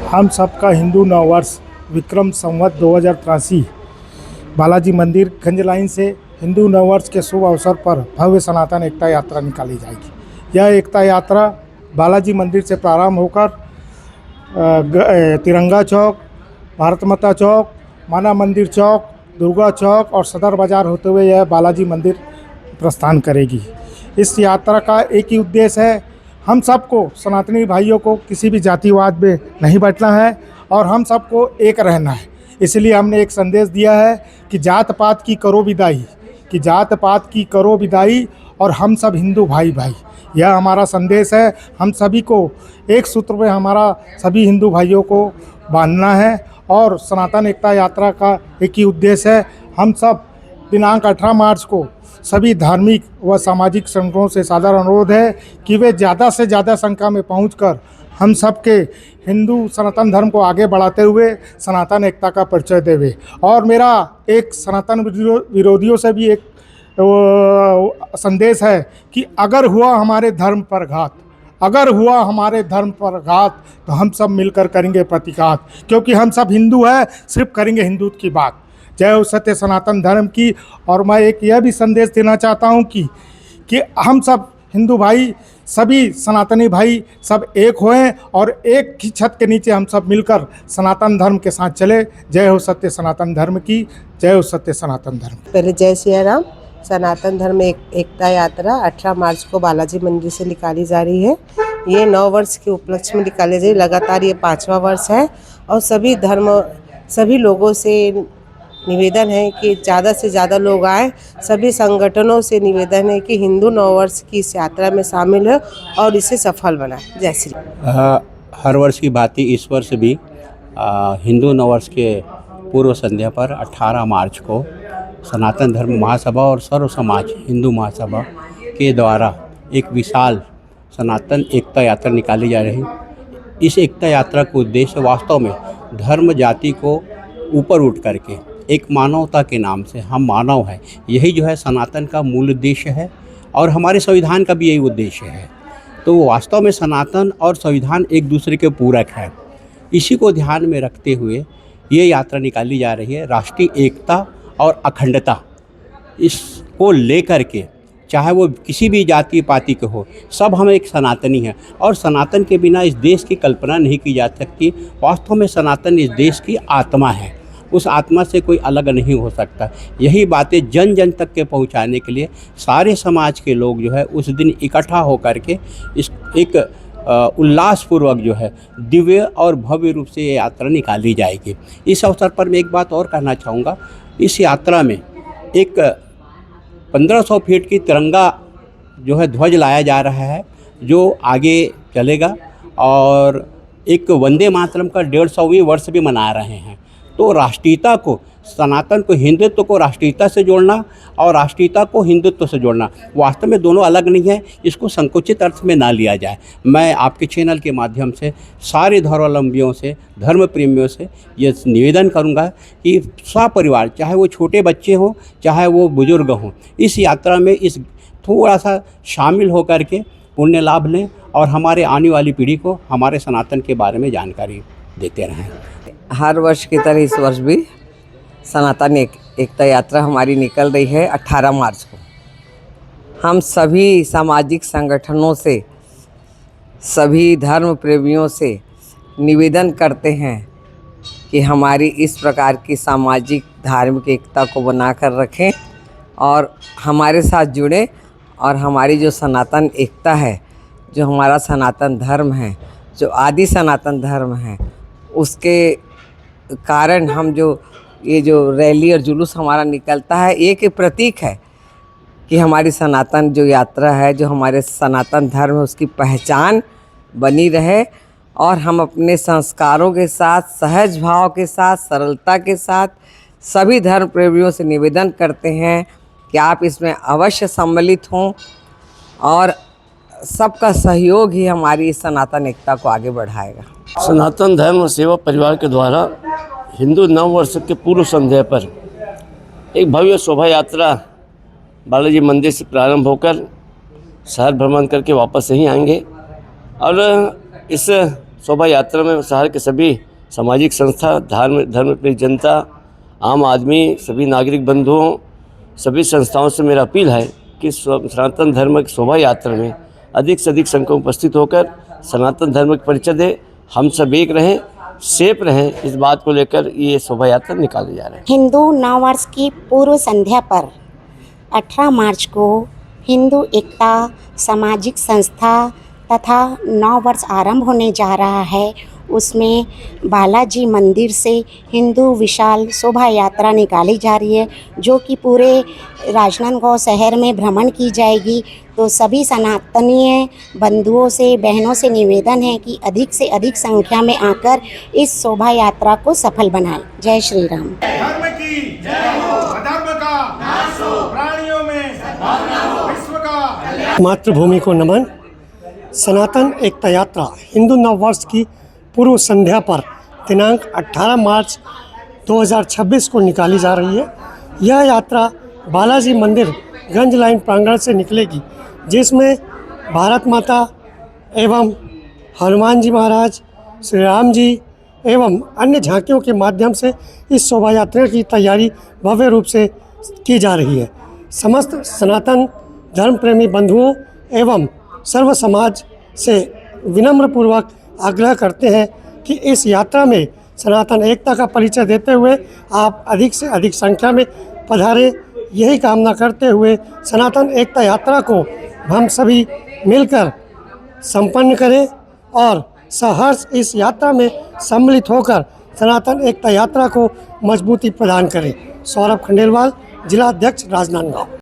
हम सबका हिंदू नववर्ष विक्रम संवत 2083 बालाजी मंदिर गंज लाइन से हिंदू नववर्ष के शुभ अवसर पर भव्य सनातन एकता यात्रा निकाली जाएगी। यह एकता यात्रा बालाजी मंदिर से प्रारंभ होकर तिरंगा चौक, भारत माता चौक, माना मंदिर चौक, दुर्गा चौक और सदर बाज़ार होते हुए यह बालाजी मंदिर प्रस्थान करेगी। इस यात्रा का एक ही उद्देश्य है, हम सबको सनातनी भाइयों को किसी भी जातिवाद में नहीं बैठना है और हम सबको एक रहना है। इसलिए हमने एक संदेश दिया है कि जात पात की करो विदाई, कि जात पात की करो विदाई और हम सब हिंदू भाई भाई, यह हमारा संदेश है। हम सभी को एक सूत्र में हमारा सभी हिंदू भाइयों को बांधना है और सनातन एकता यात्रा का एक ही उद्देश्य है, हम सब दिनांक 18 मार्च को सभी धार्मिक व सामाजिक संगठनों से सादर अनुरोध है कि वे ज़्यादा से ज़्यादा संख्या में पहुंचकर हम सब के हिंदू सनातन धर्म को आगे बढ़ाते हुए सनातन एकता का परिचय देवे। और मेरा एक सनातन विरोधियों से भी एक संदेश है कि अगर हुआ हमारे धर्म पर घात, अगर हुआ हमारे धर्म पर घात तो हम सब मिलकर करेंगे प्रतिघात, क्योंकि हम सब हिंदू हैं, सिर्फ करेंगे हिंदुत्व की बात। जय हो सत्य सनातन धर्म की। और मैं एक यह भी संदेश देना चाहता हूं कि हम सब हिंदू भाई, सभी सनातनी भाई सब एक होएं और एक ही छत के नीचे हम सब मिलकर सनातन धर्म के साथ चले। जय हो सत्य सनातन धर्म की, जय हो सत्य सनातन धर्म। पहले जय सिया राम। सनातन धर्म एकता यात्रा 18 मार्च को बालाजी मंदिर से निकाली जा रही है। ये 9 वर्ष के उपलक्ष्य में निकाली जा रही है। लगातार ये 5वां वर्ष है और सभी लोगों से निवेदन है कि ज़्यादा से ज़्यादा लोग आए। सभी संगठनों से निवेदन है कि हिंदू नववर्ष की इस यात्रा में शामिल हो और इसे सफल बनाए। जय श्री राम। हर वर्ष की भांति इस वर्ष भी हिंदू नववर्ष के पूर्व संध्या पर 18 मार्च को सनातन धर्म महासभा और सर्व समाज हिंदू महासभा के द्वारा एक विशाल सनातन एकता यात्रा निकाली जा रही है। इस एकता यात्रा का उद्देश्य वास्तव में धर्म जाति को ऊपर उठ करके एक मानवता के नाम से, हम मानव हैं, यही जो है सनातन का मूल उद्देश्य है और हमारे संविधान का भी यही उद्देश्य है। तो वास्तव में सनातन और संविधान एक दूसरे के पूरक है। इसी को ध्यान में रखते हुए ये यात्रा निकाली जा रही है। राष्ट्रीय एकता और अखंडता इसको लेकर के, चाहे वो किसी भी जाति पाति के हो, सब हम एक सनातनी हैं और सनातन के बिना इस देश की कल्पना नहीं की जा सकती। वास्तव में सनातन इस देश की आत्मा है, उस आत्मा से कोई अलग नहीं हो सकता। यही बातें जन जन तक के पहुंचाने के लिए सारे समाज के लोग जो है उस दिन इकट्ठा होकर के इस एक उल्लासपूर्वक जो है दिव्य और भव्य रूप से ये यात्रा निकाली जाएगी। इस अवसर पर मैं एक बात और कहना चाहूँगा, इस यात्रा में एक 1500 फीट की तिरंगा जो है ध्वज लाया जा रहा है जो आगे चलेगा और एक वंदे मातरम का 150वीं वर्ष भी मना रहे हैं। तो राष्ट्रीयता को, सनातन को, हिंदुत्व को राष्ट्रीयता से जोड़ना और राष्ट्रीयता को हिंदुत्व से जोड़ना वास्तव में दोनों अलग नहीं है, इसको संकुचित अर्थ में ना लिया जाए। मैं आपके चैनल के माध्यम से सारे धर्मावलंबियों से, धर्म प्रेमियों से ये निवेदन करूंगा कि सपरिवार, चाहे वो छोटे बच्चे हों चाहे वो बुजुर्ग हों, इस यात्रा में इस थोड़ा सा शामिल होकर के पुण्य लाभ लें और हमारे आने वाली पीढ़ी को हमारे सनातन के बारे में जानकारी देते रहें। हर वर्ष की तरह इस वर्ष भी सनातन एकता यात्रा हमारी निकल रही है 18 मार्च को। हम सभी सामाजिक संगठनों से, सभी धर्म प्रेमियों से निवेदन करते हैं कि हमारी इस प्रकार की सामाजिक धार्मिक एकता को बनाकर रखें और हमारे साथ जुड़ें और हमारी जो सनातन एकता है, जो हमारा सनातन धर्म है, जो आदि सनातन धर्म है, उसके कारण हम जो ये जो रैली और जुलूस हमारा निकलता है, एक प्रतीक है कि हमारी सनातन जो यात्रा है, जो हमारे सनातन धर्म है, उसकी पहचान बनी रहे और हम अपने संस्कारों के साथ, सहज भाव के साथ, सरलता के साथ सभी धर्म प्रेमियों से निवेदन करते हैं कि आप इसमें अवश्य सम्मिलित हों और सबका सहयोग ही हमारी इस सनातन एकता को आगे बढ़ाएगा। सनातन धर्म सेवा परिवार के द्वारा हिंदू नव वर्ष के पूर्व संध्या पर एक भव्य शोभा यात्रा बालाजी मंदिर से प्रारंभ होकर शहर भ्रमण करके वापस यहीं आएंगे और इस शोभा यात्रा में शहर के सभी सामाजिक संस्था, धर्मप्रिय जनता, आम आदमी, सभी नागरिक बंधुओं, सभी संस्थाओं से मेरा अपील है कि सनातन धर्म की शोभा यात्रा में अधिक से अधिक संख्या में उपस्थित होकर सनातन धर्म का परिचय दें। हम सब एक रहें, सेफ रहें, इस बात को लेकर ये शोभा यात्रा निकाली जा रही है। हिंदू नववर्ष की पूर्व संध्या पर 18 मार्च को हिंदू एकता सामाजिक संस्था तथा नववर्ष आरंभ होने जा रहा है। उसमें बालाजी मंदिर से हिंदू विशाल शोभा यात्रा निकाली जा रही है, जो कि पूरे राजनांदगांव शहर में भ्रमण की जाएगी। तो सभी सनातनीय बंधुओं से, बहनों से निवेदन है कि अधिक से अधिक संख्या में आकर इस शोभा यात्रा को सफल बनाएं। जय श्री राम। धर्म की जय हो, अधर्म का नाश हो, प्राणियों में सद्भावना हो, विश्व का मातृभूमि को नमन। सनातन एकता यात्रा हिंदू नववर्ष की पूर्व संध्या पर दिनांक 18 मार्च 2026 को निकाली जा रही है। यह यात्रा बालाजी मंदिर गंज लाइन प्रांगण से निकलेगी, जिसमें भारत माता एवं हनुमान जी महाराज, श्री राम जी एवं अन्य झांकियों के माध्यम से इस शोभा यात्रा की तैयारी भव्य रूप से की जा रही है। समस्त सनातन धर्म प्रेमी बंधुओं एवं सर्व समाज से विनम्रपूर्वक आग्रह करते हैं कि इस यात्रा में सनातन एकता का परिचय देते हुए आप अधिक से अधिक संख्या में पधारें। यही कामना करते हुए सनातन एकता यात्रा को हम सभी मिलकर संपन्न करें और सहर्ष इस यात्रा में सम्मिलित होकर सनातन एकता यात्रा को मजबूती प्रदान करें। सौरभ खंडेलवाल, जिला अध्यक्ष, राजनांदगांव।